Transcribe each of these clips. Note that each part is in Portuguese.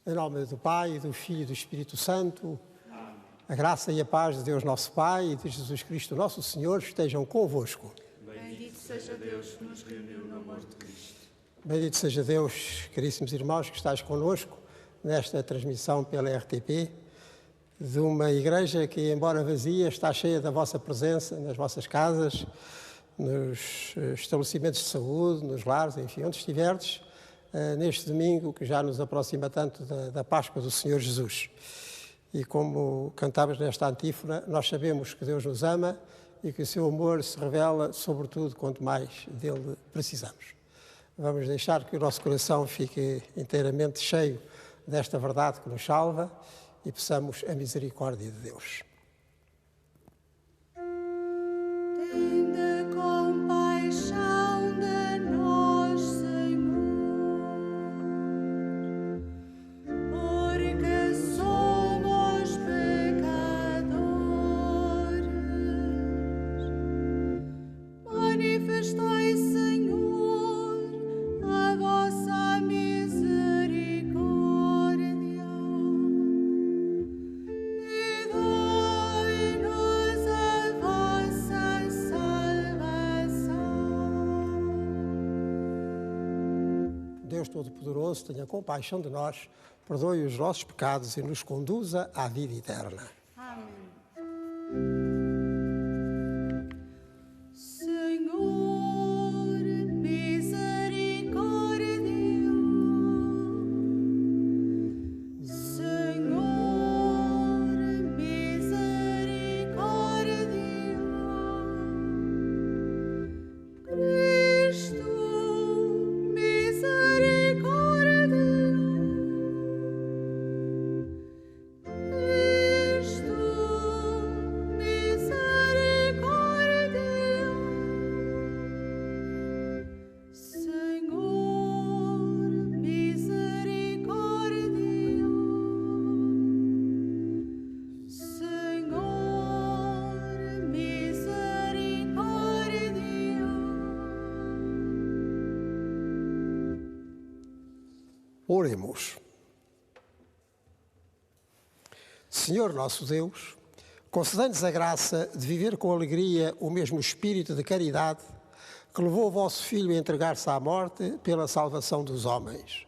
Em nome do Pai, do Filho e do Espírito Santo, a graça e a paz de Deus nosso Pai e de Jesus Cristo nosso Senhor estejam convosco. Bendito seja Deus que nos reuniu no amor de Cristo. Bendito seja Deus, caríssimos irmãos, que estáis connosco nesta transmissão pela RTP, de uma igreja que, embora vazia, está cheia da vossa presença nas vossas casas, nos estabelecimentos de saúde, nos lares, enfim, onde estiverdes, neste domingo que já nos aproxima tanto da Páscoa do Senhor Jesus. E como cantamos nesta antífona, nós sabemos que Deus nos ama e que o seu amor se revela, sobretudo, quanto mais dele precisamos. Vamos deixar que o nosso coração fique inteiramente cheio desta verdade que nos salva e peçamos a misericórdia de Deus. Tende compaixão de nós, Senhor, porque somos pecadores. Manifestai, Senhor, a vossa misericórdia e dai-nos a vossa salvação. Deus Todo-Poderoso, tenha compaixão de nós, perdoe os nossos pecados e nos conduza à vida eterna. Amém. Senhor, misericórdia. Senhor, misericórdia. Cristo, misericórdia. Cristo, misericórdia. Senhor, misericórdia. Senhor, misericórdia. Oremos. Senhor nosso Deus, concedei-nos a graça de viver com alegria o mesmo espírito de caridade que levou o vosso Filho a entregar-se à morte pela salvação dos homens.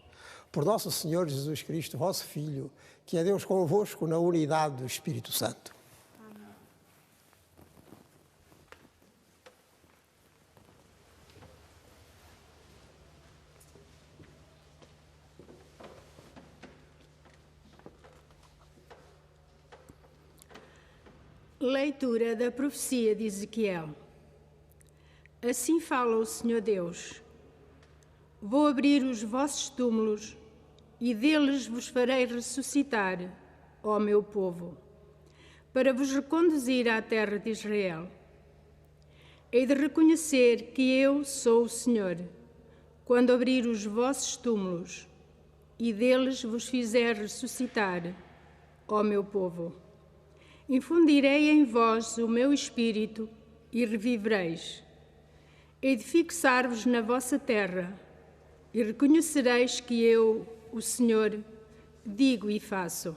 Por nosso Senhor Jesus Cristo, vosso Filho, que é Deus convosco na unidade do Espírito Santo. Leitura da profecia de Ezequiel. Assim fala o Senhor Deus: vou abrir os vossos túmulos e deles vos farei ressuscitar, ó meu povo, para vos reconduzir à terra de Israel. Hei de reconhecer que eu sou o Senhor, quando abrir os vossos túmulos e deles vos fizer ressuscitar, ó meu povo. Infundirei em vós o meu espírito e revivereis. Hei de fixar-vos na vossa terra e reconhecereis que eu, o Senhor, digo e faço.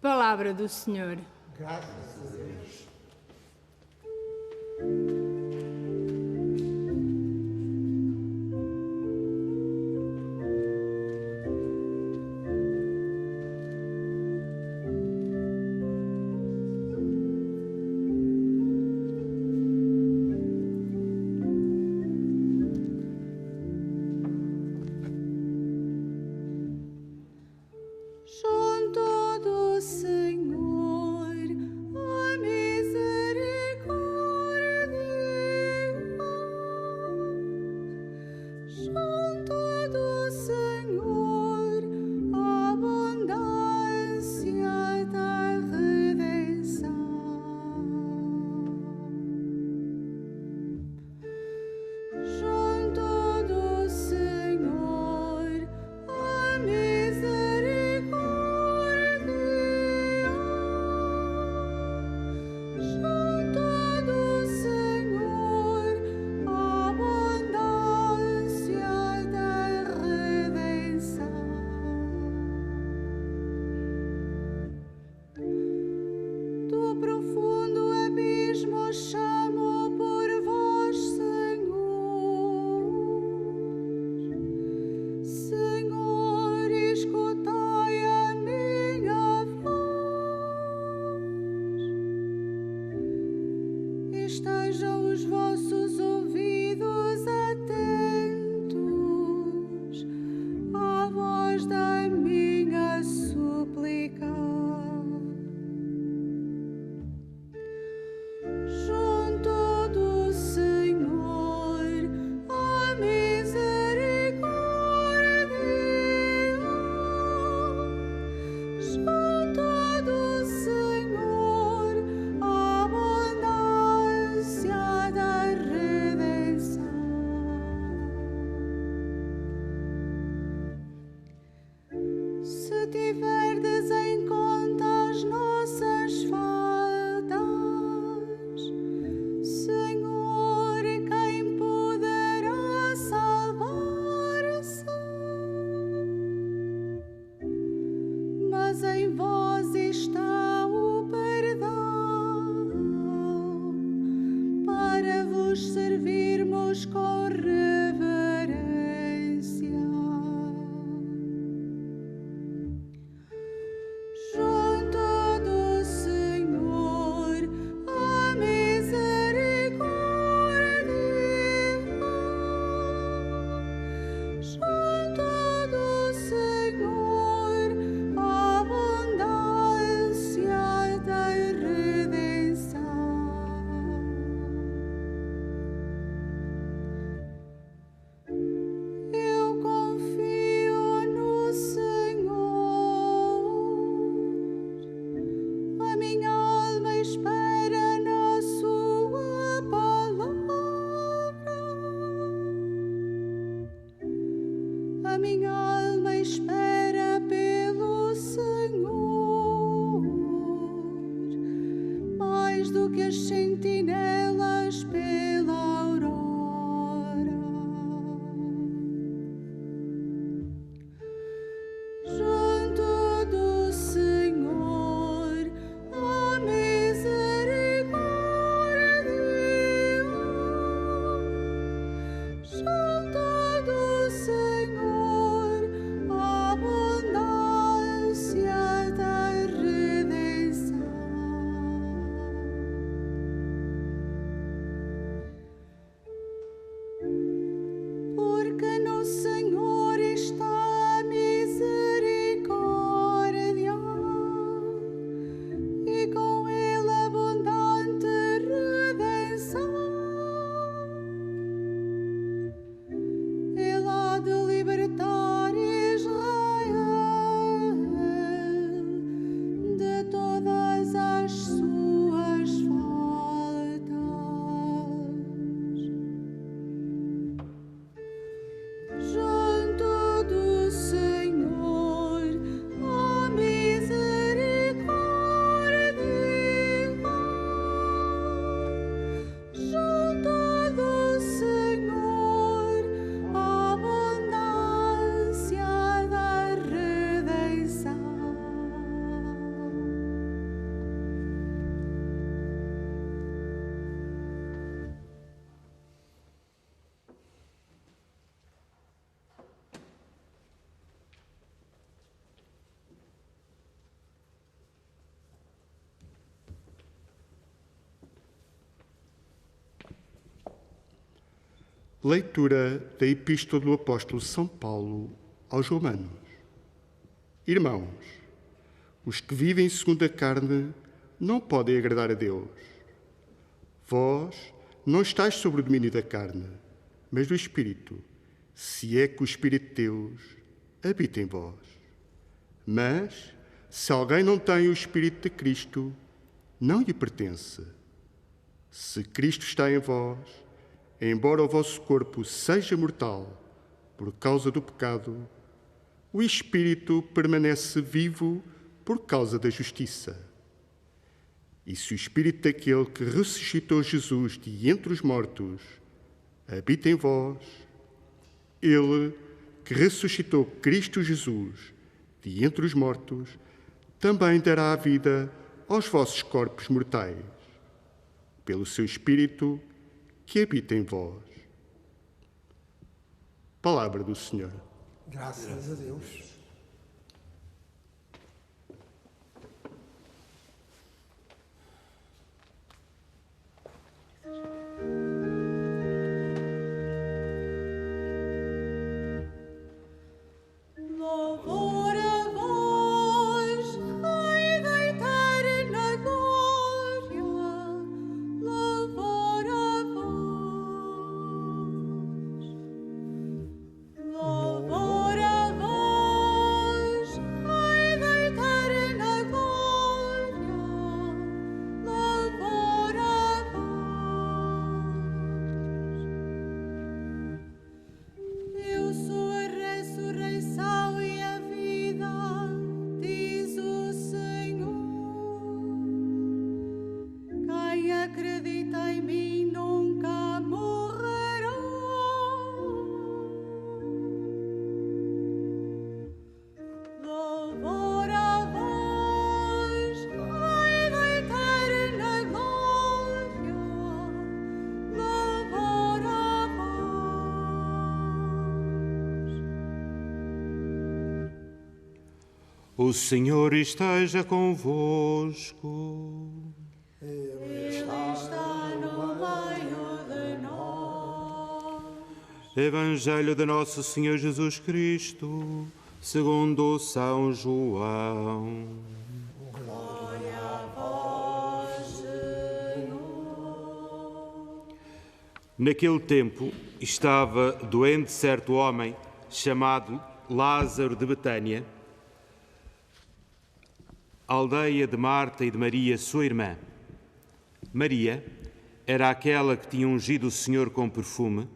Palavra do Senhor. Graças a Deus. Junto do Senhor, a misericórdia. profundo abismo chamo por vós, Senhor. Senhor, escutai a minha voz. Estejam os vossos ouvidos atentos à voz da minha súplica. Junto do Senhor a misericórdia, junto do Senhor a abundância da redenção. Se tiverdes em conta as nossas faltas, Senhor, quem poderá salvar-se? Mas em vós está o perdão, para vos servirmos com reverência. Junto do Senhor a misericórdia, junto do Senhor a abundância da redenção. Eu confio no Senhor, a minha alma espera na sua palavra. A minha alma espera pelo Senhor, mais do que as sentinelas pela aurora. Junto do Senhor a misericórdia, junto do Senhor a abundância da redenção. Porque no Senhor está a misericórdia, e com Ele abundante redenção. Ele há de libertar Israel de todas as suas faltas. Junto do Senhor a misericórdia, junto do Senhor a abundância da redenção. Leitura da Epístola do Apóstolo São Paulo aos Romanos. Irmãos, os que vivem segundo a carne não podem agradar a Deus. Vós não estáis sob o domínio da carne, mas do Espírito, se é que o Espírito de Deus habita em vós. Mas, se alguém não tem o Espírito de Cristo, não lhe pertence. Se Cristo está em vós, embora o vosso corpo seja mortal por causa do pecado, o Espírito permanece vivo por causa da justiça. E se o Espírito daquele que ressuscitou Jesus de entre os mortos habita em vós, ele que ressuscitou Cristo Jesus de entre os mortos também dará a vida aos vossos corpos mortais, pelo seu Espírito que habita em vós. Palavra do Senhor. Graças a Deus. Louvor a vós, Rei da eterna glória, louvor a vós. Louvor a vós, Rei da eterna glória, louvor a vós. Eu sou a ressurreição e a vida, diz o Senhor. Quem acredita em mim nunca morrerá. Louvor a vós, Rei da eterna glória, louvor a vós. O Senhor esteja convosco. Ele está no meio de nós. Evangelho de Nosso Senhor Jesus Cristo, segundo São João. Glória a vós, Senhor. Naquele tempo estava doente certo homem chamado Lázaro de Betânia, aldeia de Marta e de Maria, sua irmã. Maria era aquela que tinha ungido o Senhor com perfume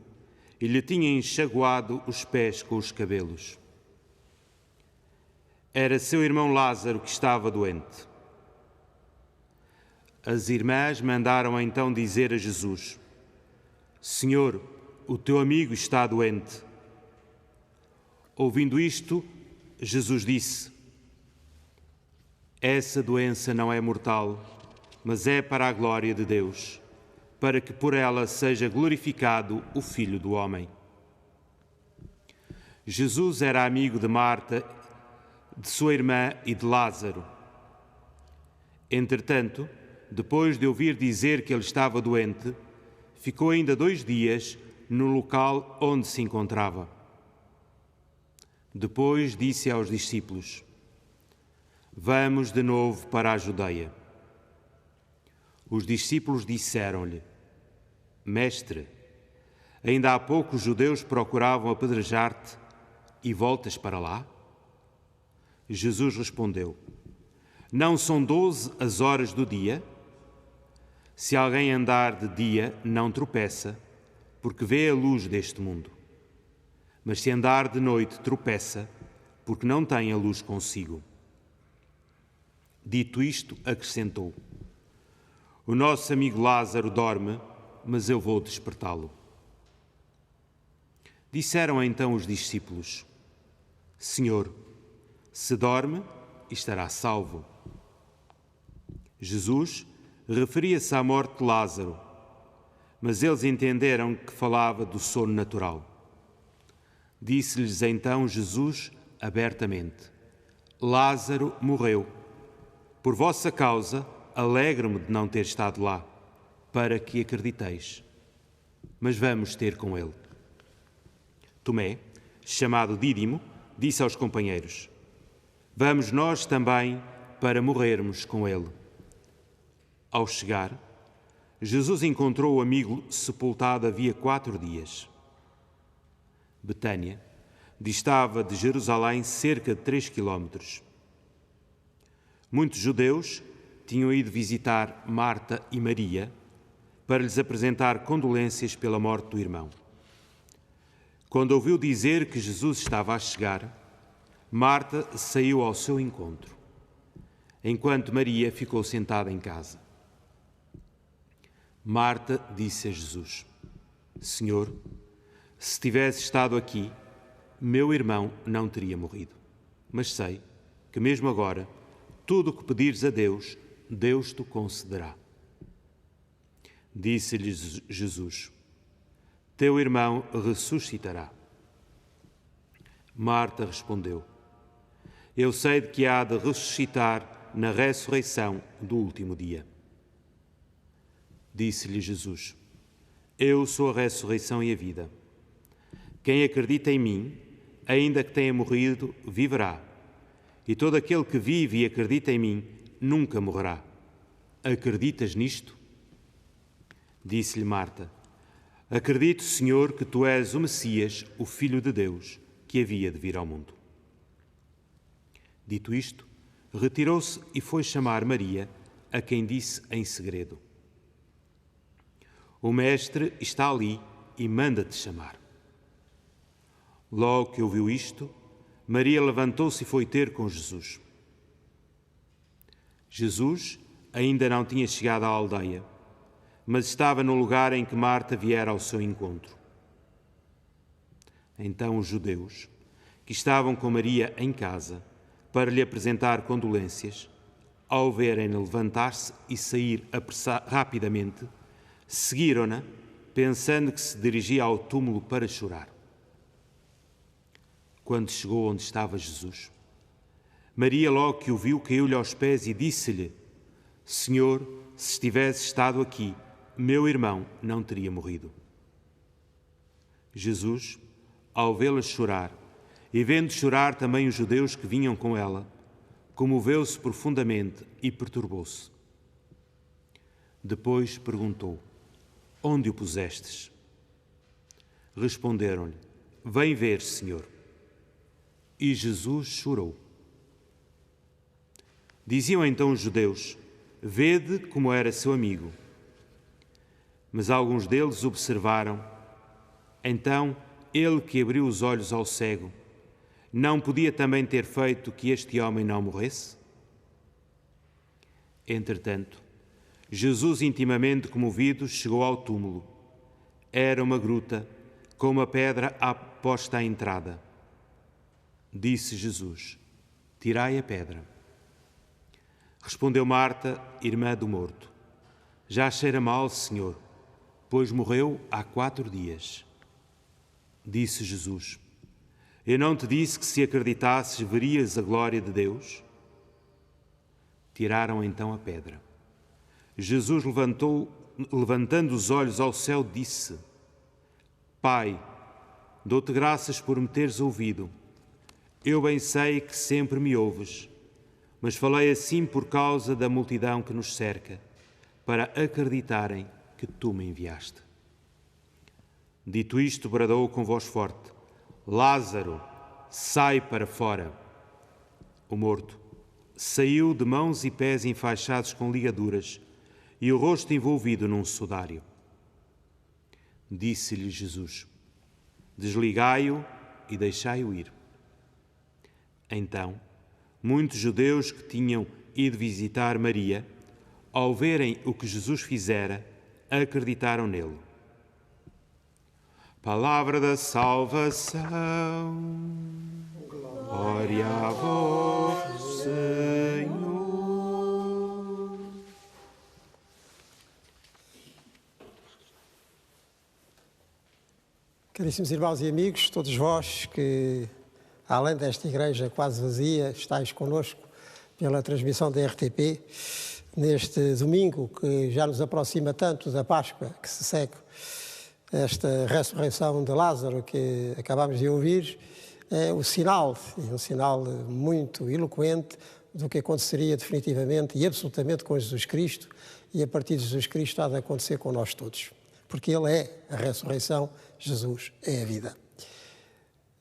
e lhe tinha enxaguado os pés com os cabelos. Era seu irmão Lázaro que estava doente. As irmãs mandaram então dizer a Jesus: Senhor, o teu amigo está doente. Ouvindo isto, Jesus disse: Essa doença não é mortal, mas é para a glória de Deus, para que por ela seja glorificado o Filho do Homem. Jesus era amigo de Marta, de sua irmã e de Lázaro. Entretanto, depois de ouvir dizer que ele estava doente, ficou ainda 2 dias no local onde se encontrava. Depois disse aos discípulos: Vamos de novo para a Judeia. Os discípulos disseram-lhe: Mestre, ainda há pouco os judeus procuravam apedrejar-te e voltas para lá? Jesus respondeu: Não são 12 as horas do dia? Se alguém andar de dia, não tropeça, porque vê a luz deste mundo. Mas se andar de noite, tropeça, porque não tem a luz consigo. Dito isto, acrescentou: O nosso amigo Lázaro dorme, mas eu vou despertá-lo. Disseram então os discípulos: Senhor, se dorme, estará salvo. Jesus referia-se à morte de Lázaro, mas eles entenderam que falava do sono natural. Disse-lhes então Jesus abertamente: Lázaro morreu. Por vossa causa, alegro-me de não ter estado lá, para que acrediteis. Mas vamos ter com ele. Tomé, chamado Dídimo, disse aos companheiros: Vamos nós também para morrermos com ele. Ao chegar, Jesus encontrou o amigo sepultado havia 4 dias. Betânia distava de Jerusalém cerca de 3 quilómetros. Muitos judeus tinham ido visitar Marta e Maria para lhes apresentar condolências pela morte do irmão. Quando ouviu dizer que Jesus estava a chegar, Marta saiu ao seu encontro, enquanto Maria ficou sentada em casa. Marta disse a Jesus: Senhor, se tivesse estado aqui, meu irmão não teria morrido. Mas sei que mesmo agora, tudo o que pedires a Deus, Deus te concederá. Disse-lhe Jesus: teu irmão ressuscitará. Marta respondeu: eu sei de que há de ressuscitar na ressurreição do último dia. Disse-lhe Jesus: eu sou a ressurreição e a vida. Quem acredita em mim, ainda que tenha morrido, viverá. E todo aquele que vive e acredita em mim, nunca morrerá. Acreditas nisto? Disse-lhe Marta: acredito, Senhor, que tu és o Messias, o Filho de Deus, que havia de vir ao mundo. Dito isto, retirou-se e foi chamar Maria, a quem disse em segredo: o Mestre está ali e manda-te chamar. Logo que ouviu isto, Maria levantou-se e foi ter com Jesus. Jesus ainda não tinha chegado à aldeia, mas estava no lugar em que Marta viera ao seu encontro. Então os judeus, que estavam com Maria em casa, para lhe apresentar condolências, ao verem-na levantar-se e sair rapidamente, seguiram-na, pensando que se dirigia ao túmulo para chorar. Quando chegou onde estava Jesus, Maria, logo que o viu, caiu-lhe aos pés e disse-lhe: Senhor, se estivesse estado aqui, meu irmão não teria morrido. Jesus, ao vê-la chorar, e vendo chorar também os judeus que vinham com ela, comoveu-se profundamente e perturbou-se. Depois perguntou: onde o pusestes? Responderam-lhe: vem ver, Senhor. E Jesus chorou. Diziam então os judeus: vede como era seu amigo. Mas alguns deles observaram: então ele que abriu os olhos ao cego, não podia também ter feito que este homem não morresse? Entretanto, Jesus, intimamente comovido, chegou ao túmulo. Era uma gruta, com uma pedra posta à entrada. Disse Jesus: tirai a pedra. Respondeu Marta, irmã do morto: já cheira mal, Senhor, pois morreu há 4 dias. Disse Jesus: eu não te disse que se acreditasses verias a glória de Deus? Tiraram então a pedra. Jesus levantando os olhos ao céu, disse: Pai, dou-te graças por me teres ouvido. Eu bem sei que sempre me ouves, mas falei assim por causa da multidão que nos cerca, para acreditarem que tu me enviaste. Dito isto, bradou com voz forte: Lázaro, sai para fora. O morto saiu de mãos e pés enfaixados com ligaduras e o rosto envolvido num sudário. Disse-lhe Jesus: desligai-o e deixai-o ir. Então, muitos judeus que tinham ido visitar Maria, ao verem o que Jesus fizera, acreditaram nele. Palavra da salvação. Glória a vós, Senhor. Caríssimos irmãos e amigos, todos vós que, além desta igreja quase vazia, estáis connosco pela transmissão da RTP, neste domingo que já nos aproxima tanto da Páscoa, que se segue esta ressurreição de Lázaro que acabamos de ouvir, é um sinal muito eloquente do que aconteceria definitivamente e absolutamente com Jesus Cristo, e a partir de Jesus Cristo há de acontecer com nós todos, porque Ele é a ressurreição, Jesus é a vida.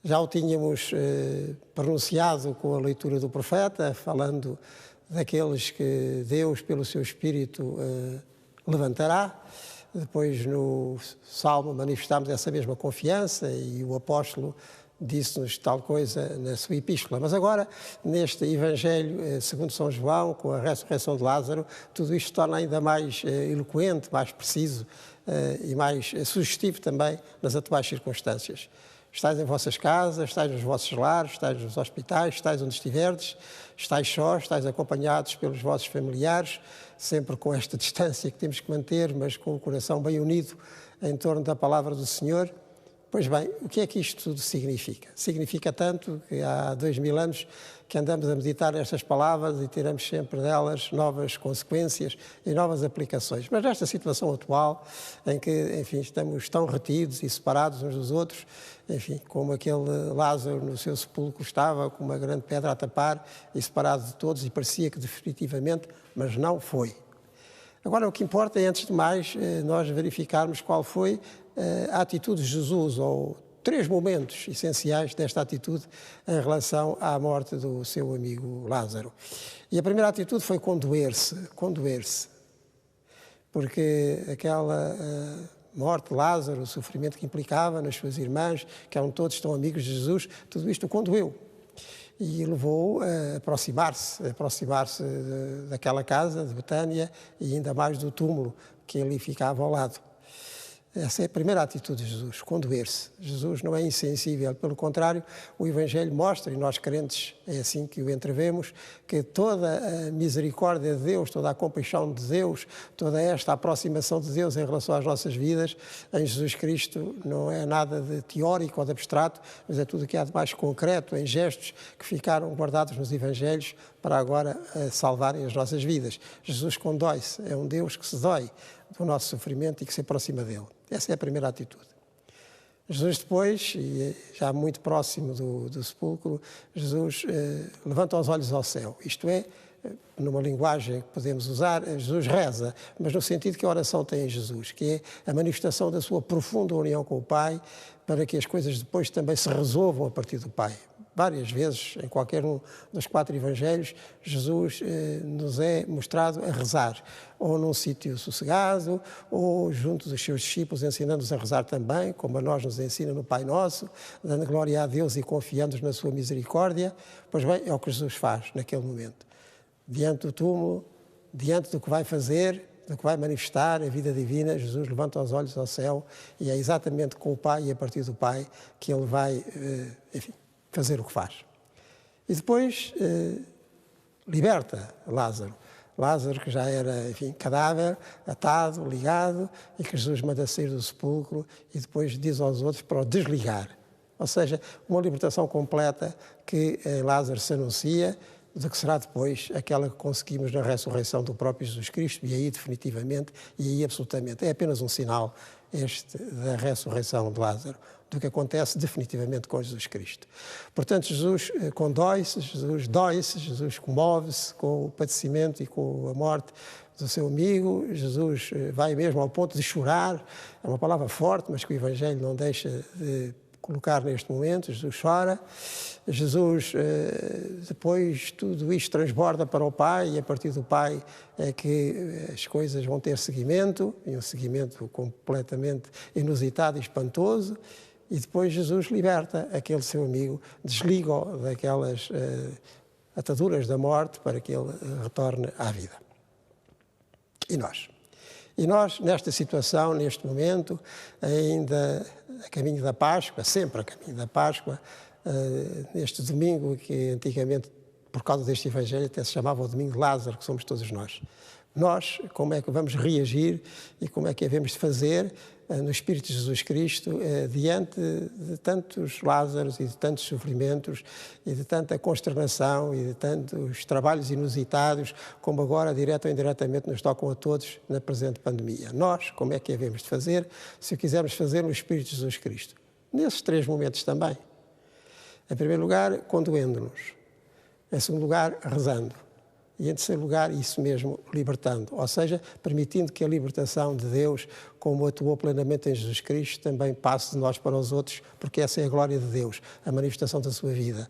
Já o tínhamos pronunciado com a leitura do profeta, falando daqueles que Deus, pelo seu Espírito, levantará. Depois, no Salmo, manifestámos essa mesma confiança e o apóstolo disse-nos tal coisa na sua epístola. Mas agora, neste Evangelho, segundo São João, com a ressurreição de Lázaro, tudo isto torna ainda mais eloquente, mais preciso e mais sugestivo também nas atuais circunstâncias. Estais em vossas casas, estais nos vossos lares, estais nos hospitais, estais onde estiverdes, estais sós, estais acompanhados pelos vossos familiares, sempre com esta distância que temos que manter, mas com o coração bem unido em torno da palavra do Senhor. Pois bem, o que é que isto tudo significa? Significa tanto que há 2000 anos que andamos a meditar estas palavras e tiramos sempre delas novas consequências e novas aplicações. Mas nesta situação atual, em que, enfim, estamos tão retidos e separados uns dos outros, enfim, como aquele Lázaro no seu sepulcro estava, com uma grande pedra a tapar e separado de todos, e parecia que definitivamente, mas não foi. Agora, o que importa é, antes de mais, nós verificarmos qual foi a atitude de Jesus, ou 3 momentos essenciais desta atitude em relação à morte do seu amigo Lázaro. E a primeira atitude foi condoer-se, porque aquela morte de Lázaro, o sofrimento que implicava nas suas irmãs, que eram todos tão amigos de Jesus, tudo isto o condoeu. E levou-o a aproximar-se daquela casa de Betânia e ainda mais do túmulo que ali ficava ao lado. Essa é a primeira atitude de Jesus, condoer-se. Jesus não é insensível, pelo contrário, o Evangelho mostra, e nós crentes é assim que o entrevemos, que toda a misericórdia de Deus, toda a compaixão de Deus, toda esta aproximação de Deus em relação às nossas vidas, em Jesus Cristo, não é nada de teórico ou de abstrato, mas é tudo o que há de mais concreto, em gestos que ficaram guardados nos Evangelhos para agora salvarem as nossas vidas. Jesus condói-se, é um Deus que se dói do nosso sofrimento e que se aproxima dele. Essa é a primeira atitude. Jesus depois, e já muito próximo do sepulcro, Jesus levanta os olhos ao céu. Isto é, numa linguagem que podemos usar, Jesus reza, mas no sentido que a oração tem em Jesus, que é a manifestação da sua profunda união com o Pai, para que as coisas depois também se resolvam a partir do Pai. Várias vezes, em qualquer um dos 4 evangelhos, Jesus nos é mostrado a rezar, ou num sítio sossegado, ou junto dos seus discípulos, ensinando-os a rezar também, como a nós nos ensina no Pai Nosso, dando glória a Deus e confiando-nos na sua misericórdia. Pois bem, é o que Jesus faz naquele momento. Diante do túmulo, diante do que vai fazer, do que vai manifestar a vida divina, Jesus levanta os olhos ao céu e é exatamente com o Pai e a partir do Pai que ele vai, enfim, fazer o que faz. E depois liberta Lázaro. Lázaro, que já era, enfim, cadáver, atado, ligado, e que Jesus manda sair do sepulcro e depois diz aos outros para o desligar. Ou seja, uma libertação completa que em Lázaro se anuncia, do que será depois aquela que conseguimos na ressurreição do próprio Jesus Cristo, e aí definitivamente, e aí absolutamente. É apenas um sinal este da ressurreição de Lázaro, do que acontece definitivamente com Jesus Cristo. Portanto, Jesus condói-se, Jesus dói-se, Jesus comove-se com o padecimento e com a morte do seu amigo. Jesus vai mesmo ao ponto de chorar. É uma palavra forte, mas que o Evangelho não deixa de colocar neste momento. Jesus chora. Jesus, depois tudo isto transborda para o Pai, e a partir do Pai é que as coisas vão ter seguimento, e um seguimento completamente inusitado e espantoso, e depois Jesus liberta aquele seu amigo, desliga-o daquelas ataduras da morte para que ele retorne à vida. E nós? E nós, nesta situação, neste momento, ainda a caminho da Páscoa, sempre a caminho da Páscoa, neste domingo que antigamente, por causa deste Evangelho, até se chamava o Domingo de Lázaro, que somos todos nós. Nós, como é que vamos reagir e como é que devemos de fazer no Espírito de Jesus Cristo diante de tantos Lázaros e de tantos sofrimentos e de tanta consternação e de tantos trabalhos inusitados, como agora, direto ou indiretamente, nos tocam a todos na presente pandemia. Nós, como é que devemos de fazer se o quisermos fazer no Espírito de Jesus Cristo? Nesses 3 momentos também. Em primeiro lugar, condoendo-nos. Em segundo lugar, rezando. E em terceiro lugar, isso mesmo, libertando. Ou seja, permitindo que a libertação de Deus, como atuou plenamente em Jesus Cristo, também passe de nós para os outros, porque essa é a glória de Deus, a manifestação da sua vida,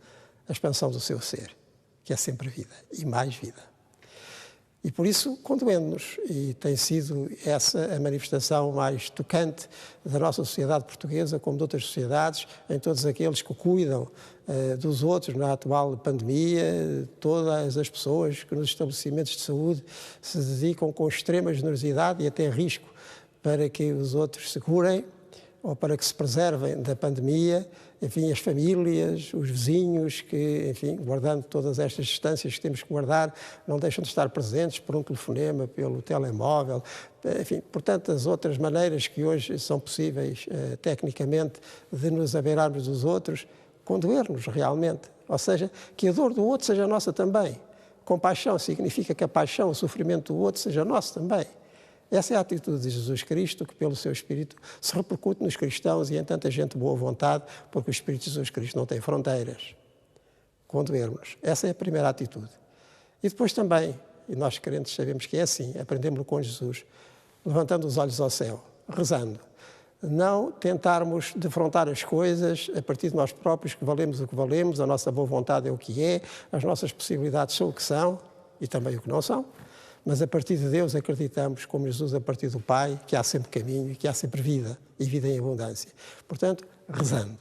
a expansão do seu ser, que é sempre vida e mais vida. E por isso, condoendo-nos, e tem sido essa a manifestação mais tocante da nossa sociedade portuguesa, como de outras sociedades, em todos aqueles que cuidam dos outros na atual pandemia, todas as pessoas que nos estabelecimentos de saúde se dedicam com extrema generosidade e até risco para que os outros se curem, ou para que se preservem da pandemia, enfim, as famílias, os vizinhos, que, enfim, guardando todas estas distâncias que temos que guardar, não deixam de estar presentes por um telefonema, pelo telemóvel, enfim, por tantas outras maneiras que hoje são possíveis, tecnicamente, de nos abeirarmos dos outros, condoer-nos realmente. Ou seja, que a dor do outro seja nossa também. Compaixão significa que a paixão, o sofrimento do outro seja nosso também. Essa é a atitude de Jesus Cristo, que pelo seu Espírito se repercute nos cristãos e em tanta gente de boa vontade, porque o Espírito de Jesus Cristo não tem fronteiras. Condoer-nos. Essa é a primeira atitude. E depois também, e nós crentes sabemos que é assim, aprendemos com Jesus, levantando os olhos ao céu, rezando. Não tentarmos defrontar as coisas a partir de nós próprios, que valemos o que valemos, a nossa boa vontade é o que é, as nossas possibilidades são o que são e também o que não são. Mas a partir de Deus acreditamos, como Jesus a partir do Pai, que há sempre caminho e que há sempre vida, e vida em abundância. Portanto, rezando.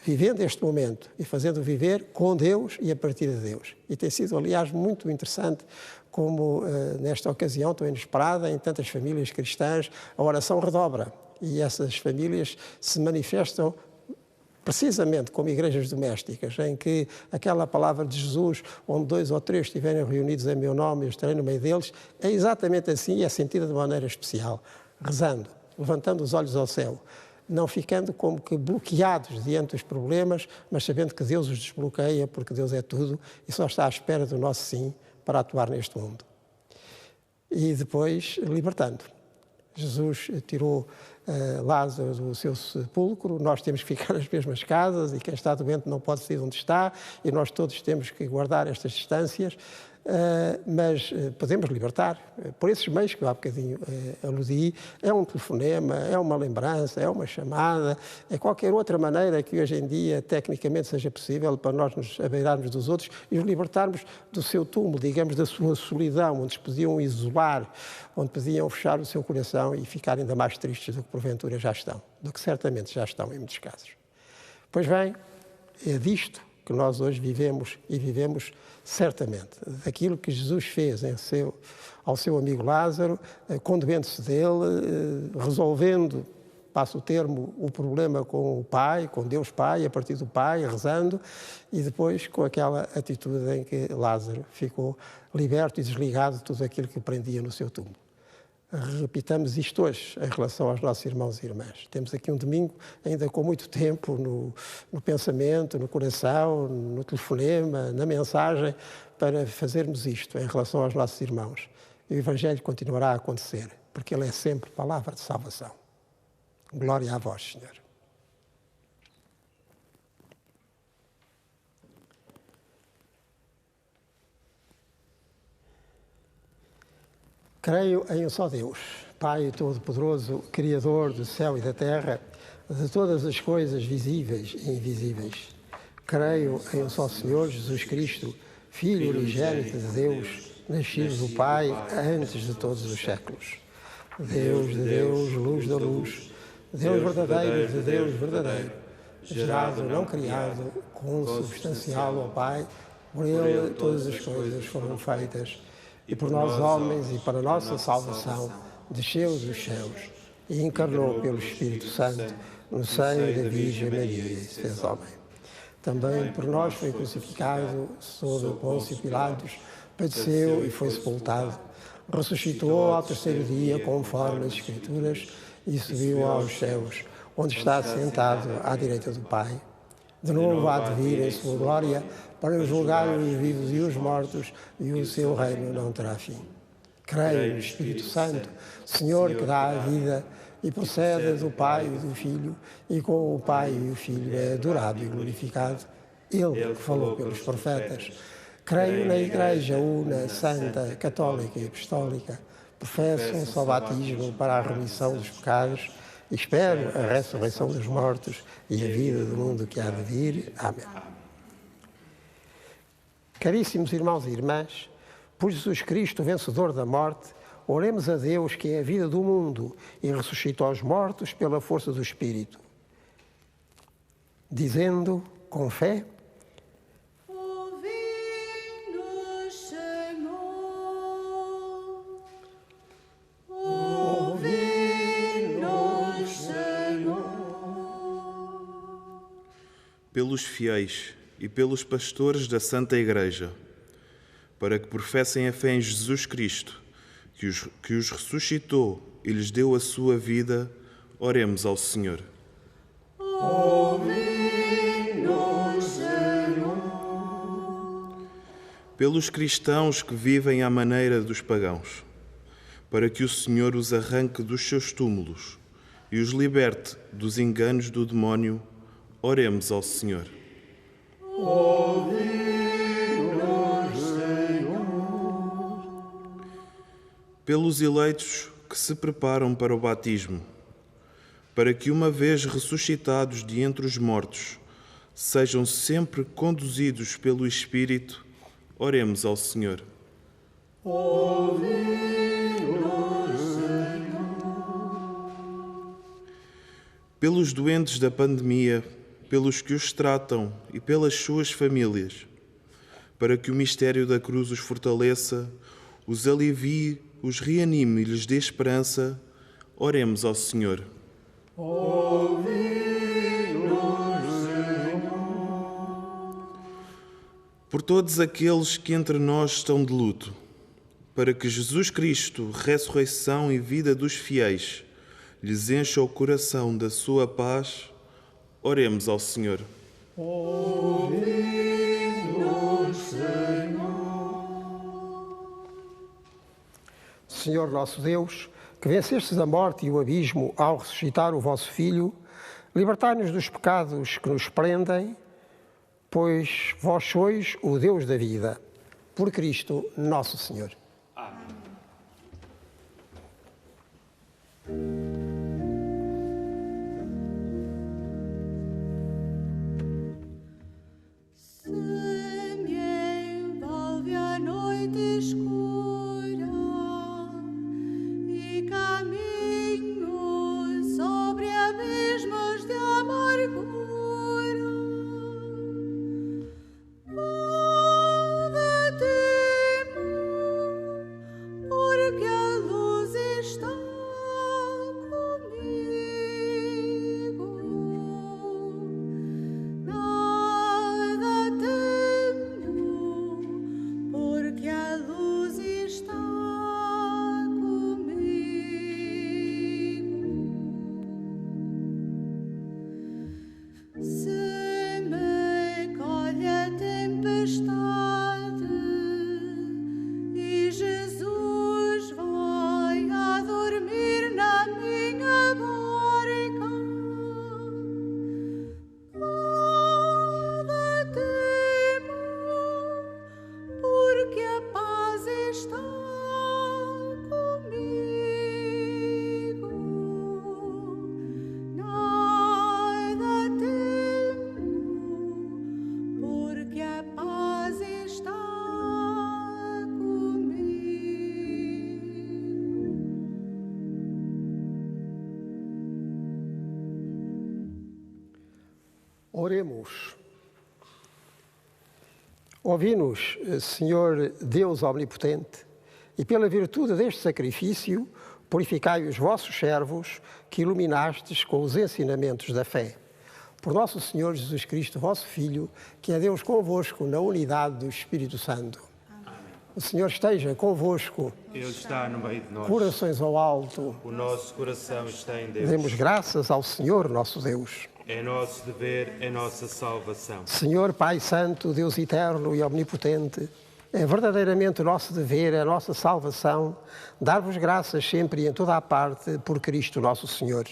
Vivendo este momento e fazendo viver com Deus e a partir de Deus. E tem sido, aliás, muito interessante como, nesta ocasião tão inesperada, em tantas famílias cristãs, a oração redobra. E essas famílias se manifestam precisamente como igrejas domésticas, em que aquela palavra de Jesus, onde 2 ou 3 estiverem reunidos em meu nome, eu estarei no meio deles, é exatamente assim e é sentida de maneira especial, rezando, levantando os olhos ao céu, não ficando como que bloqueados diante dos problemas, mas sabendo que Deus os desbloqueia, porque Deus é tudo e só está à espera do nosso sim para atuar neste mundo. E depois, libertando. Jesus tirou Lázaro do seu sepulcro, nós temos que ficar nas mesmas casas e quem está doente não pode sair onde está e nós todos temos que guardar estas distâncias, mas podemos libertar por esses meios que eu há bocadinho aludi. É um telefonema, é uma lembrança, é uma chamada, é qualquer outra maneira que hoje em dia tecnicamente seja possível para nós nos abeirarmos dos outros e os libertarmos do seu túmulo, digamos, da sua solidão, onde se podiam isolar, onde podiam fechar o seu coração e ficar ainda mais tristes do que porventura já estão, do que certamente já estão em muitos casos. Pois bem, é disto que nós hoje vivemos e vivemos certamente, daquilo que Jesus fez ao seu amigo Lázaro, condoendo-se dele, resolvendo, passo o termo, o problema com o Pai, com Deus Pai, a partir do Pai, rezando, e depois com aquela atitude em que Lázaro ficou liberto e desligado de tudo aquilo que o prendia no seu túmulo. Repitamos isto hoje em relação aos nossos irmãos e irmãs. Temos aqui um domingo ainda com muito tempo no pensamento, no coração, no telefonema, na mensagem, para fazermos isto em relação aos nossos irmãos. E o Evangelho continuará a acontecer, porque ele é sempre palavra de salvação. Glória a vós, Senhor. Creio em um só Deus, Pai Todo-Poderoso, Criador do céu e da terra, de todas as coisas visíveis e invisíveis. Creio em um só Senhor, Jesus Cristo, Filho unigênito de Deus, nascido do Pai antes de todos os séculos. Deus de Deus, luz da luz, Deus verdadeiro de Deus verdadeiro, gerado, não criado, consubstancial ao Pai, por Ele todas as coisas foram feitas, e por nós homens e para a nossa salvação, desceu dos céus e encarnou pelo Espírito Santo no seio da Virgem Maria e se fez homem. Também por nós foi crucificado sob Pôncio Pilatos, padeceu e foi sepultado, ressuscitou ao terceiro dia conforme as Escrituras e subiu aos céus, onde está sentado à direita do Pai. De novo há de vir em sua glória para julgar os vivos e os mortos, e o seu reino não terá fim. Creio no Espírito Santo, Senhor que dá a vida e procede do Pai e do Filho, e com o Pai e o Filho é adorado e glorificado, Ele que falou pelos profetas. Creio na Igreja una, santa, católica e apostólica, professo um só batismo para a remissão dos pecados, e espero a ressurreição dos mortos e a vida do mundo que há de vir. Amém. Caríssimos irmãos e irmãs, por Jesus Cristo, vencedor da morte, oremos a Deus que é a vida do mundo e ressuscita os mortos pela força do Espírito, dizendo com fé: Ouvi-nos, Senhor. pelos fiéis e pelos pastores da Santa Igreja, para que professem a fé em Jesus Cristo, que os ressuscitou e lhes deu a sua vida, oremos ao Senhor. Ouve-nos, Senhor. Pelos cristãos que vivem à maneira dos pagãos, para que o Senhor os arranque dos seus túmulos e os liberte dos enganos do demónio, oremos ao Senhor. Ouve-nos, Senhor. Pelos eleitos que se preparam para o batismo, para que, uma vez ressuscitados de entre os mortos, sejam sempre conduzidos pelo Espírito, oremos ao Senhor. Ouve-nos, Senhor. Pelos doentes da pandemia, pelos que os tratam e pelas suas famílias, para que o mistério da cruz os fortaleça, os alivie, os reanime e lhes dê esperança, oremos ao Senhor. Ouve-nos, Senhor. Por todos aqueles que entre nós estão de luto, para que Jesus Cristo, ressurreição e vida dos fiéis, lhes encha o coração da sua paz, oremos ao Senhor. Ouve-nos, Senhor. Senhor nosso Deus, que vencestes a morte e o abismo ao ressuscitar o vosso Filho, libertai-nos dos pecados que nos prendem, pois vós sois o Deus da vida. Por Cristo nosso Senhor. Se me envolve a noite escura e caminho sobre abismos de amargura, nada temo, porque a luz está comigo. Nada temo, porque a luz está comigo. Se me colhe a tempestade e Jesus vai a dormir na minha barca, nada temo, porque a paz está comigo. Nada temo, porque a paz está comigo. Oremos. Ouvi-nos, Senhor Deus Omnipotente, e pela virtude deste sacrifício, purificai os vossos servos que iluminastes com os ensinamentos da fé. Por nosso Senhor Jesus Cristo, vosso Filho, que é Deus convosco na unidade do Espírito Santo. Amém. O Senhor esteja convosco. Ele está no meio de nós. Corações ao alto. O nosso coração está em Deus. Demos graças ao Senhor nosso Deus. É nosso dever, é nossa salvação. Senhor Pai Santo, Deus eterno e omnipotente, é verdadeiramente o nosso dever, é a nossa salvação, dar-vos graças sempre e em toda a parte por Cristo nosso Senhor.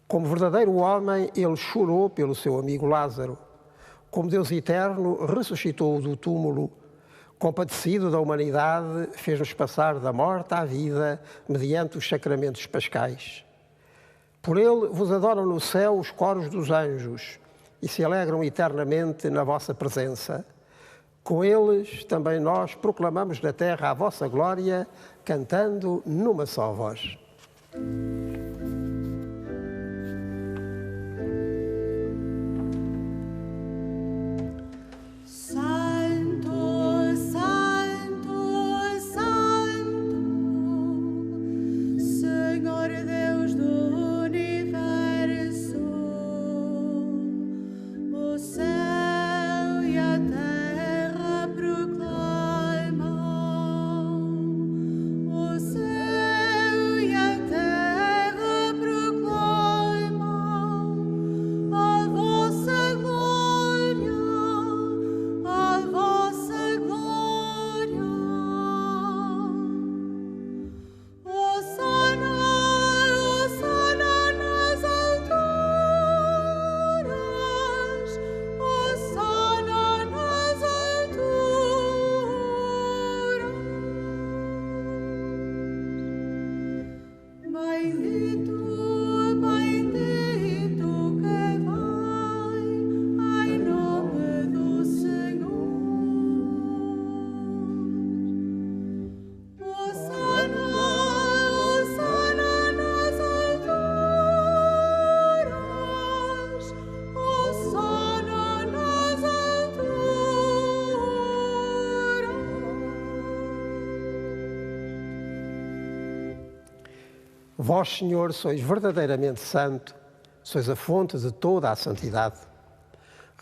Como verdadeiro homem, ele chorou pelo seu amigo Lázaro. Como Deus eterno, ressuscitou-o do túmulo. Compadecido da humanidade, fez-nos passar da morte à vida mediante os sacramentos pascais. Por ele vos adoram no céu os coros dos anjos e se alegram eternamente na vossa presença. Com eles também nós proclamamos na terra a vossa glória, cantando numa só voz. Santo, Santo, Santo, Senhor Deus do universo, o Vós, Senhor, sois verdadeiramente santo, sois a fonte de toda a santidade.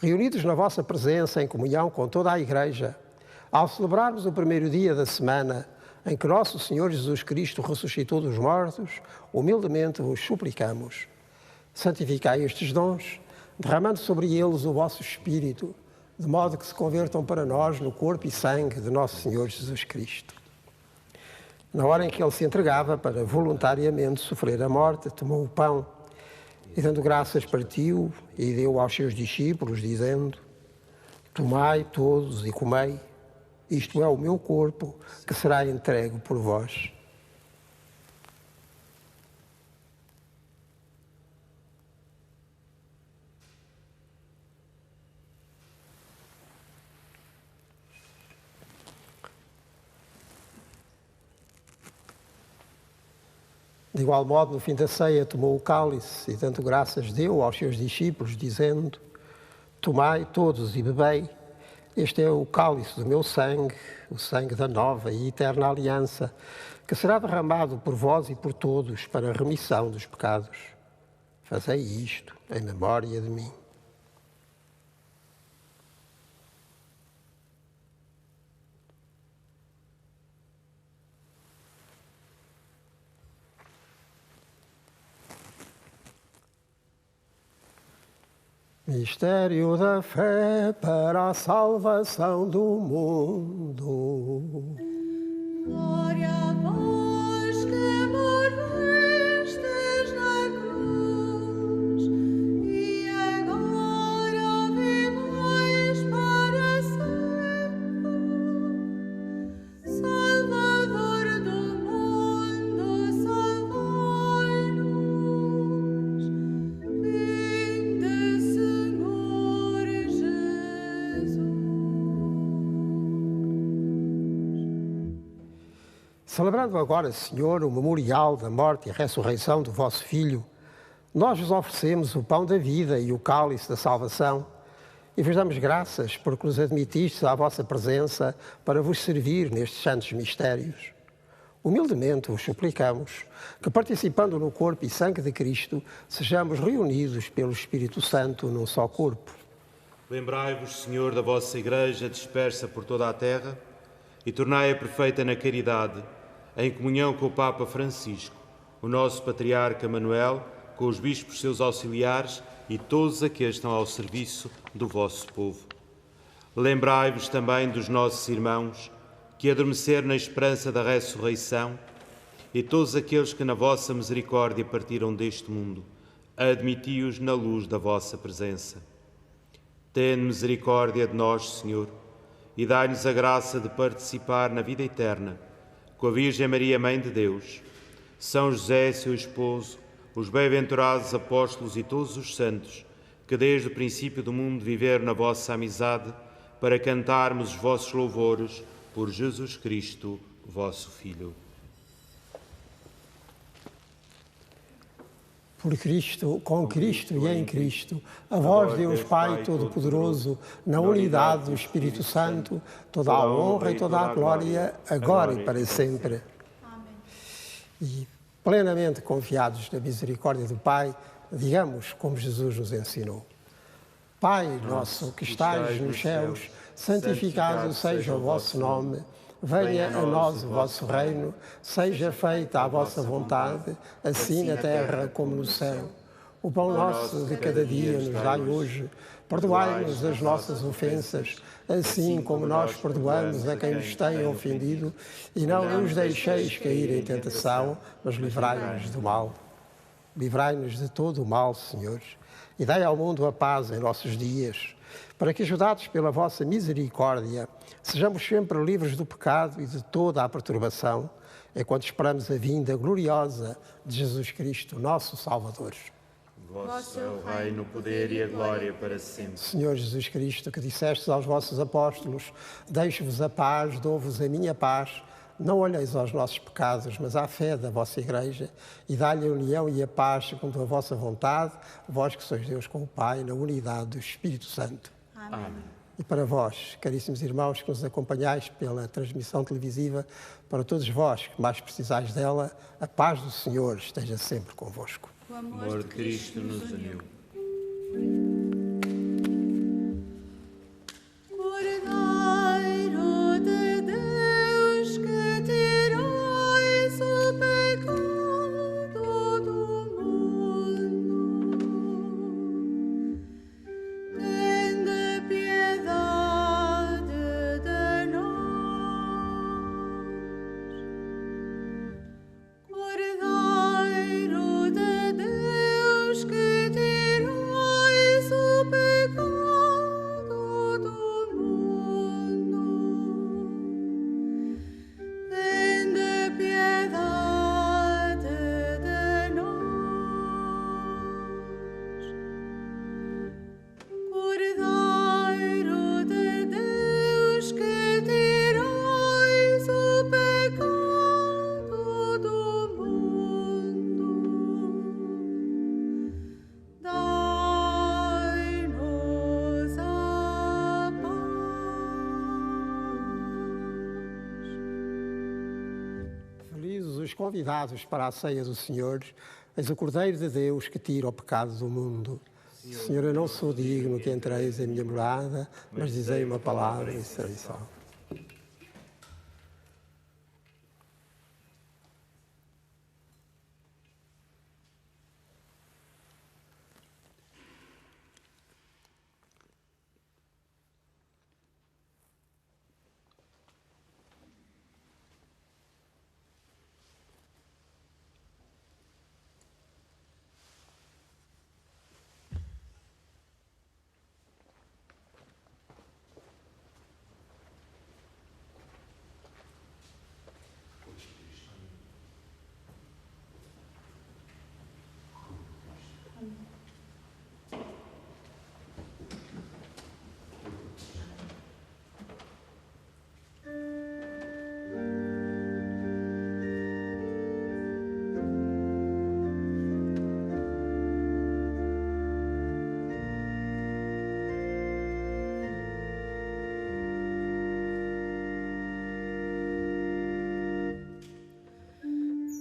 Reunidos na vossa presença, em comunhão com toda a Igreja, ao celebrarmos o primeiro dia da semana em que nosso Senhor Jesus Cristo ressuscitou dos mortos, humildemente vos suplicamos. Santificai estes dons, derramando sobre eles o vosso Espírito, de modo que se convertam para nós no corpo e sangue de nosso Senhor Jesus Cristo. Na hora em que ele se entregava para voluntariamente sofrer a morte, tomou o pão e, dando graças, partiu e deu aos seus discípulos, dizendo: Tomai todos e comei, isto é o meu corpo, que será entregue por vós. De igual modo, no fim da ceia, tomou o cálice e, dando graças, deu aos seus discípulos, dizendo: Tomai todos e bebei, este é o cálice do meu sangue, o sangue da nova e eterna aliança, que será derramado por vós e por todos para a remissão dos pecados. Fazei isto em memória de mim. Mistério da fé para a salvação do mundo. Glória a vós que morrestes na cruz e agora vivais para sempre. Salvador do mundo, salvai-nos. Vinde, Senhor Jesus. Celebrando agora, Senhor, o memorial da morte e ressurreição do vosso Filho, nós vos oferecemos o pão da vida e o cálice da salvação e vos damos graças porque nos admitistes à vossa presença para vos servir nestes santos mistérios. Humildemente vos suplicamos que, participando no corpo e sangue de Cristo, sejamos reunidos pelo Espírito Santo num só corpo. Lembrai-vos, Senhor, da vossa Igreja dispersa por toda a terra e tornai-a perfeita na caridade, em comunhão com o Papa Francisco, o nosso Patriarca Manuel, com os bispos seus auxiliares e todos aqueles que estão ao serviço do vosso povo. Lembrai-vos também dos nossos irmãos que adormeceram na esperança da ressurreição e todos aqueles que na vossa misericórdia partiram deste mundo. Admiti-os na luz da vossa presença. Tende misericórdia de nós, Senhor, e dai-nos a graça de participar na vida eterna com a Virgem Maria, Mãe de Deus, São José, seu esposo, os bem-aventurados apóstolos e todos os santos, que desde o princípio do mundo viveram na vossa amizade, para cantarmos os vossos louvores por Jesus Cristo, vosso Filho. Por Cristo, com Cristo e em Cristo, a vós, Deus Pai Todo-Poderoso, na unidade do Espírito Santo, toda a honra e toda a glória, agora e para sempre. Amém. E, plenamente confiados na misericórdia do Pai, digamos como Jesus nos ensinou. Pai nosso que estais nos céus, santificado seja o vosso nome. Venha a nós o vosso reino, seja feita a vossa vontade, assim na terra como no céu. O pão nosso de cada dia nos dai hoje. Perdoai-nos as nossas ofensas, assim como nós perdoamos a quem nos tem ofendido, e não nos deixeis cair em tentação, mas livrai-nos do mal. Livrai-nos de todo o mal, Senhor, e dai ao mundo a paz em nossos dias, para que, ajudados pela vossa misericórdia, sejamos sempre livres do pecado e de toda a perturbação, enquanto esperamos a vinda gloriosa de Jesus Cristo, nosso Salvador. Vosso é o reino, o poder e a glória para sempre. Senhor Jesus Cristo, que dissestes aos vossos apóstolos: deixo-vos a paz, dou-vos a minha paz, não olheis aos nossos pecados, mas à fé da vossa Igreja, e dá-lhe a união e a paz segundo a vossa vontade, vós que sois Deus com o Pai, na unidade do Espírito Santo. Amém. e para vós, caríssimos irmãos que nos acompanhais pela transmissão televisiva, para todos vós que mais precisais dela, a paz do Senhor esteja sempre convosco. O amor de Cristo nos uniu. Cordeiro de Deus, que tirais o pecado do mundo, tende piedade de nós. Cordeiro de Deus, que tirais o pecado do mundo, tende piedade de nós. Cordeiro de Deus, que tirais o pecado do mundo, dai-nos a paz. Felizes os convidados para a ceia do Senhor, eis o Cordeiro de Deus que tira o pecado do mundo. Senhor, eu não sou digno que entreis em minha morada, mas dizei uma palavra e serei salvo.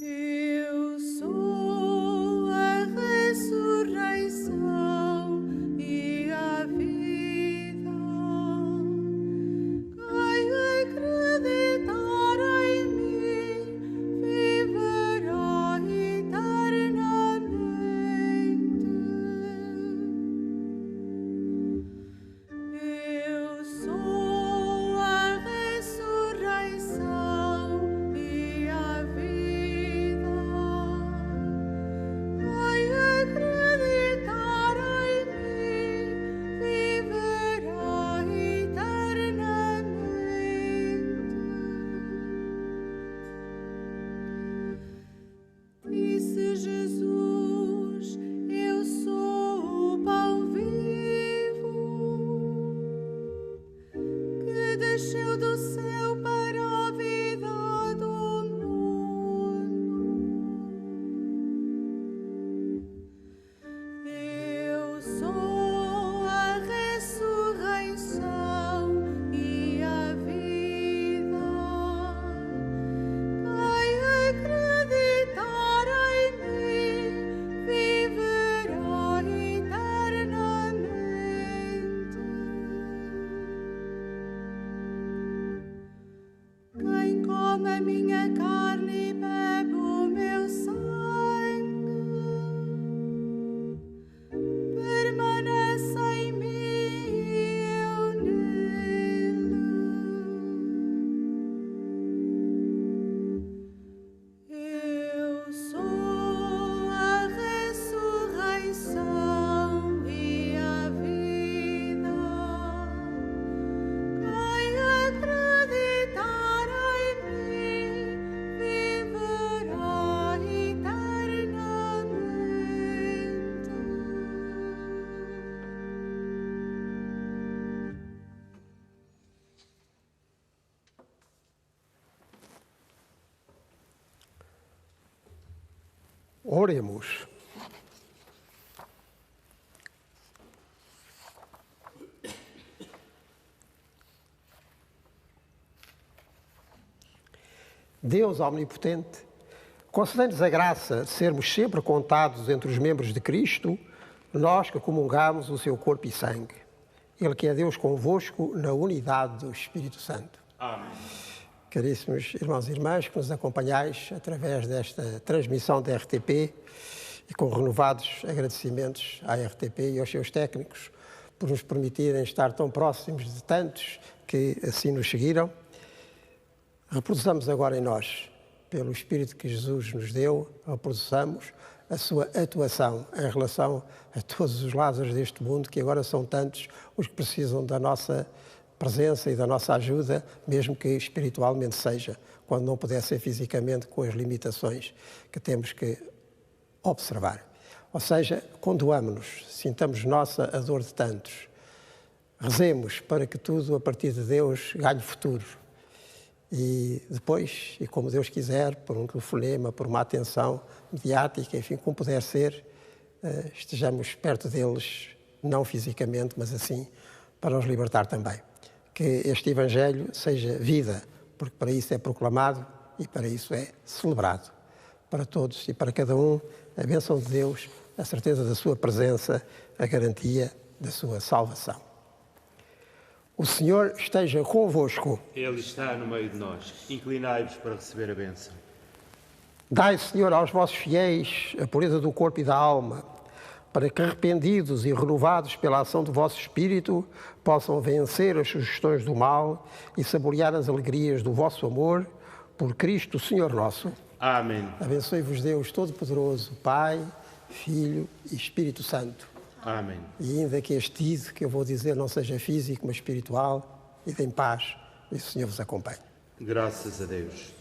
Eu sou a ressurreição e a vida. Quem acreditar em mim viverá eternamente. Eu sou a ressurreição e a vida. Quem acreditar em mim viverá eternamente. Disse Jesus: eu sou o pão vivo que desceu do céu para a vida do mundo. Eu sou a ressurreição e a vida. Quem acreditar em mim viverá eternamente. Quem come a minha carne e bebe o meu sangue permanece em mim e eu nele. Eu sou a ressurreição e a vida. Quem acreditar em mim viverá eternamente. Oremos. Deus omnipotente, concedei-nos a graça de sermos sempre contados entre os membros de Cristo, nós que comungamos o seu corpo e sangue. Ele que é Deus convosco na unidade do Espírito Santo. Amém. Caríssimos irmãos e irmãs que nos acompanhais através desta transmissão da RTP e com renovados agradecimentos à RTP e aos seus técnicos por nos permitirem estar tão próximos de tantos que assim nos seguiram, reproduzamos agora em nós, pelo Espírito que Jesus nos deu, reproduzamos a sua atuação em relação a todos os Lázaros deste mundo, que agora são tantos os que precisam da nossa presença e da nossa ajuda, mesmo que espiritualmente seja, quando não puder ser fisicamente, com as limitações que temos que observar. Ou seja, condoamo-nos, sintamos nossa a dor de tantos, rezemos para que tudo a partir de Deus ganhe futuro. E depois, e como Deus quiser, por um telefonema, por uma atenção mediática, enfim, como puder ser, estejamos perto deles, não fisicamente, mas assim, para os libertar também. Que este Evangelho seja vida, porque para isso é proclamado e para isso é celebrado. Para todos e para cada um, a bênção de Deus, a certeza da sua presença, a garantia da sua salvação. O Senhor esteja convosco. Ele está no meio de nós. Inclinai-vos para receber a bênção. Dai, Senhor, aos vossos fiéis a pureza do corpo e da alma, para que, arrependidos e renovados pela ação do vosso Espírito, possam vencer as sugestões do mal e saborear as alegrias do vosso amor, por Cristo, Senhor nosso. Amém. Abençoe-vos Deus Todo-Poderoso, Pai, Filho e Espírito Santo. Amém. E ainda que este ido, que eu vou dizer, não seja físico, mas espiritual, e em paz, e o Senhor vos acompanhe. Graças a Deus.